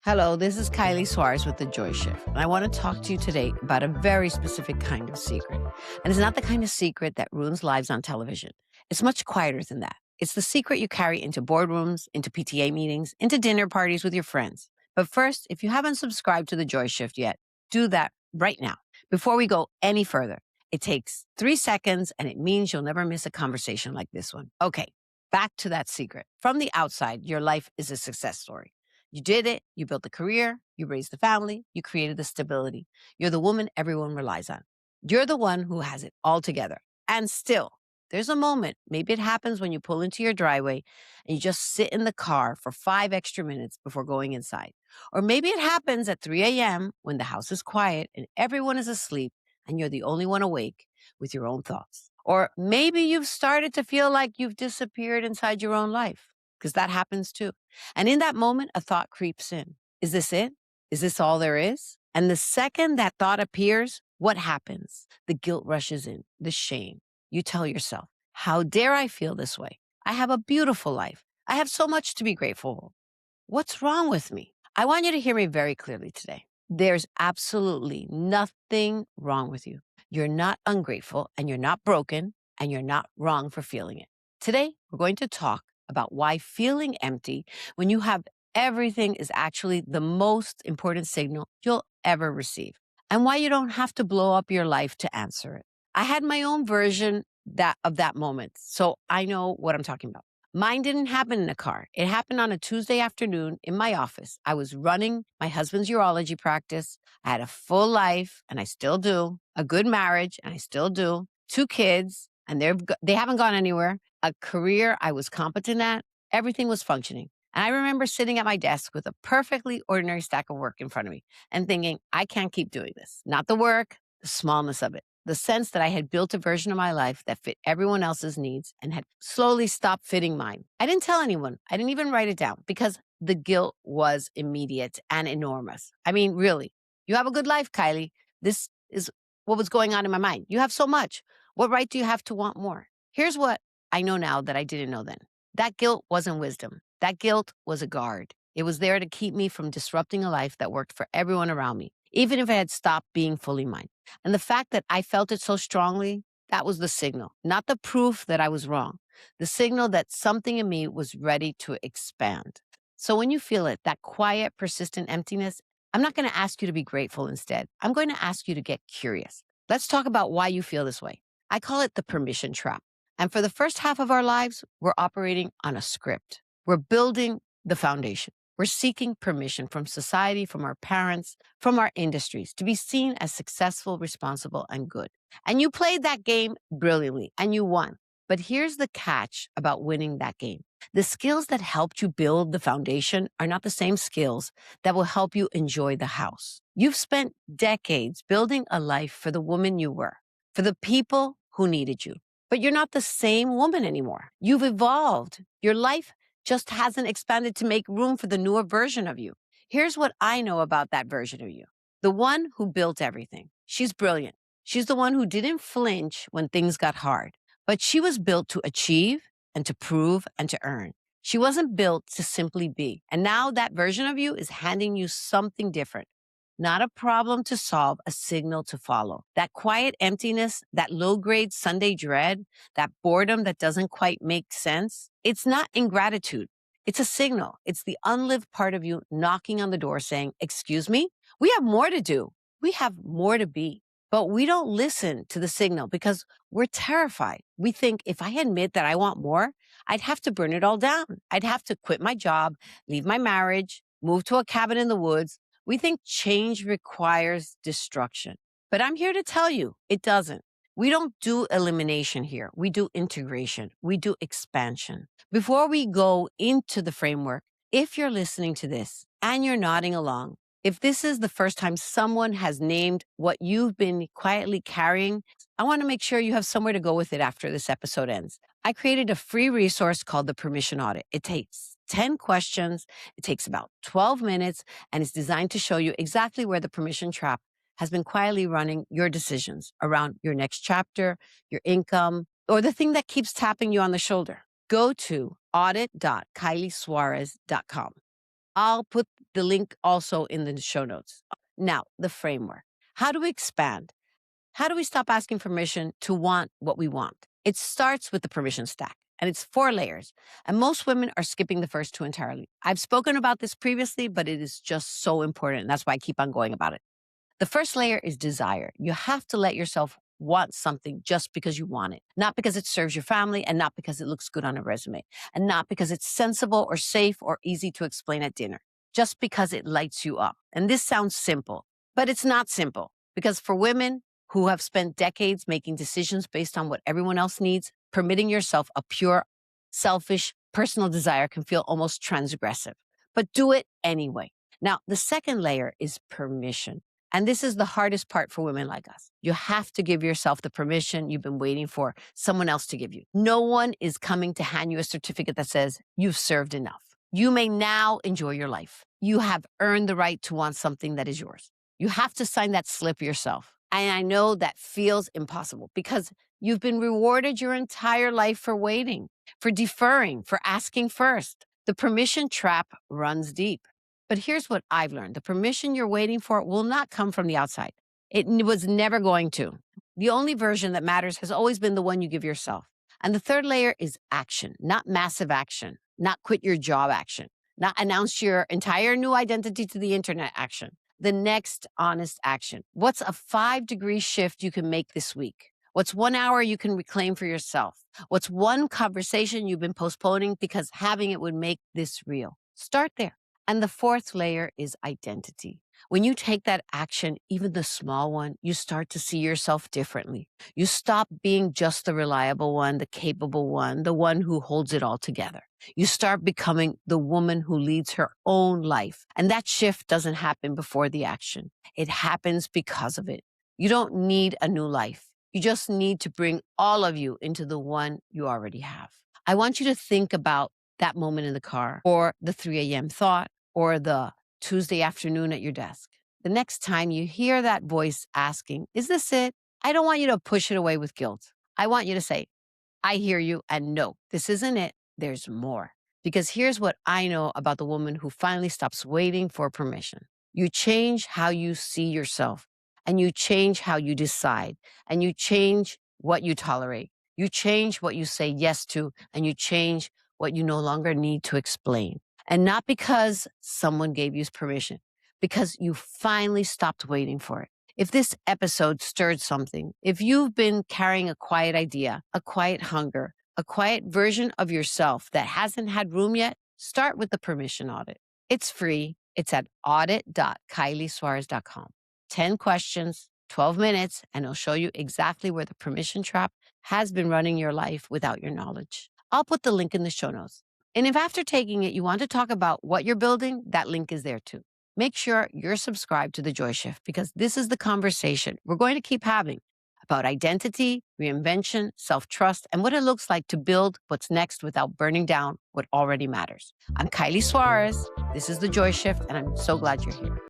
Hello, this is Kylie Suarez with The Joy Shift, and I want to talk to you today about a very specific kind of secret. And it's not the kind of secret that ruins lives on television. It's much quieter than that. It's the secret you carry into boardrooms, into PTA meetings, into dinner parties with your friends. But first, if you haven't subscribed to The Joy Shift yet, do that right now. Before we go any further, it takes 3 seconds and it means you'll never miss a conversation like this one. Okay, back to that secret. From the outside, your life is a success story. You did it. You built a career. You raised a family. You created the stability. You're the woman everyone relies on. You're the one who has it all together. And still, there's a moment, maybe it happens when you pull into your driveway and you just sit in the car for 5 extra minutes before going inside. Or maybe it happens at 3 a.m. when the house is quiet and everyone is asleep and you're the only one awake with your own thoughts. Or maybe you've started to feel like you've disappeared inside your own life, because that happens too. And in that moment, a thought creeps in. Is this it? Is this all there is? And the second that thought appears, what happens? The guilt rushes in, the shame. You tell yourself, how dare I feel this way? I have a beautiful life. I have so much to be grateful for. What's wrong with me? I want you to hear me very clearly today. There's absolutely nothing wrong with you. You're not ungrateful and you're not broken and you're not wrong for feeling it. Today, we're going to talk about why feeling empty when you have everything is actually the most important signal you'll ever receive, and why you don't have to blow up your life to answer it. I had my own version of that moment, so I know what I'm talking about. Mine didn't happen in a car. It happened on a Tuesday afternoon in my office. I was running my husband's urology practice. I had a full life, and I still do, a good marriage, and I still do, 2 kids, and they haven't gone anywhere, a career I was competent at. Everything was functioning. And I remember sitting at my desk with a perfectly ordinary stack of work in front of me and thinking, I can't keep doing this. Not the work, the smallness of it, the sense that I had built a version of my life that fit everyone else's needs and had slowly stopped fitting mine. I didn't tell anyone. I didn't even write it down because the guilt was immediate and enormous. I mean, really, you have a good life, Kylie. This is what was going on in my mind. You have so much. What right do you have to want more? Here's what I know now that I didn't know then. That guilt wasn't wisdom. That guilt was a guard. It was there to keep me from disrupting a life that worked for everyone around me, even if it had stopped being fully mine. And the fact that I felt it so strongly, that was the signal, not the proof that I was wrong, the signal that something in me was ready to expand. So when you feel it, that quiet, persistent emptiness, I'm not going to ask you to be grateful instead. I'm going to ask you to get curious. Let's talk about why you feel this way. I call it the permission trap. And for the first half of our lives, we're operating on a script. We're building the foundation. We're seeking permission from society, from our parents, from our industries to be seen as successful, responsible, and good. And you played that game brilliantly and you won. But here's the catch about winning that game. The skills that helped you build the foundation are not the same skills that will help you enjoy the house. You've spent decades building a life for the woman you were, for the people who needed you. But you're not the same woman anymore. You've evolved. Your life just hasn't expanded to make room for the newer version of you. Here's what I know about that version of you. The one who built everything. She's brilliant. She's the one who didn't flinch when things got hard, but she was built to achieve and to prove and to earn. She wasn't built to simply be. And now that version of you is handing you something different. Not a problem to solve, a signal to follow. That quiet emptiness, that low-grade Sunday dread, that boredom that doesn't quite make sense, it's not ingratitude. It's a signal. It's the unlived part of you knocking on the door saying, excuse me, we have more to do. We have more to be. But we don't listen to the signal because we're terrified. We think if I admit that I want more, I'd have to burn it all down. I'd have to quit my job, leave my marriage, move to a cabin in the woods. We think change requires destruction. But I'm here to tell you, it doesn't. We don't do elimination here. We do integration. We do expansion. Before we go into the framework, if you're listening to this and you're nodding along, if this is the first time someone has named what you've been quietly carrying, I want to make sure you have somewhere to go with it after this episode ends. I created a free resource called the Permission Audit. It takes 10 questions. It takes about 12 minutes, and it's designed to show you exactly where the permission trap has been quietly running your decisions around your next chapter, your income, or the thing that keeps tapping you on the shoulder. Go to audit.kyliesuarez.com. I'll put the link also in the show notes. Now, the framework. How do we expand? How do we stop asking permission to want what we want? It starts with the permission stack, and it's 4 layers. And most women are skipping the first 2 entirely. I've spoken about this previously, but it is just so important. And that's why I keep on going about it. The first layer is desire. You have to let yourself want something just because you want it, not because it serves your family and not because it looks good on a resume and not because it's sensible or safe or easy to explain at dinner, just because it lights you up. And this sounds simple, but it's not simple because for women who have spent decades making decisions based on what everyone else needs, permitting yourself a pure, selfish, personal desire can feel almost transgressive, but do it anyway. Now, the second layer is permission. And this is the hardest part for women like us. You have to give yourself the permission you've been waiting for someone else to give you. No one is coming to hand you a certificate that says you've served enough. You may now enjoy your life. You have earned the right to want something that is yours. You have to sign that slip yourself. And I know that feels impossible because you've been rewarded your entire life for waiting, for deferring, for asking first. The permission trap runs deep. But here's what I've learned. The permission you're waiting for will not come from the outside. Was never going to. The only version that matters has always been the one you give yourself. And the third layer is action, not massive action, not quit your job action, not announce your entire new identity to the internet action. The next honest action. What's a 5-degree shift you can make this week? What's 1 hour you can reclaim for yourself? What's one conversation you've been postponing because having it would make this real? Start there. And the fourth layer is identity. When you take that action, even the small one, you start to see yourself differently. You stop being just the reliable one, the capable one, the one who holds it all together. You start becoming the woman who leads her own life. And that shift doesn't happen before the action. It happens because of it. You don't need a new life. You just need to bring all of you into the one you already have. I want you to think about that moment in the car or the 3 a.m. thought or the Tuesday afternoon at your desk. The next time you hear that voice asking, is this it? I don't want you to push it away with guilt. I want you to say, I hear you, and no, this isn't it. There's more. Because here's what I know about the woman who finally stops waiting for permission. You change how you see yourself, and you change how you decide, and you change what you tolerate. You change what you say yes to, and you change what you no longer need to explain. And not because someone gave you permission, because you finally stopped waiting for it. If this episode stirred something, if you've been carrying a quiet idea, a quiet hunger, a quiet version of yourself that hasn't had room yet, start with the permission audit. It's free. It's at audit.kyliesuarez.com. 10 questions, 12 minutes, and it'll show you exactly where the permission trap has been running your life without your knowledge. I'll put the link in the show notes. And if after taking it, you want to talk about what you're building, that link is there too. Make sure you're subscribed to The Joy Shift because this is the conversation we're going to keep having about identity, reinvention, self-trust, and what it looks like to build what's next without burning down what already matters. I'm Kylie Suarez. This is The Joy Shift, and I'm so glad you're here.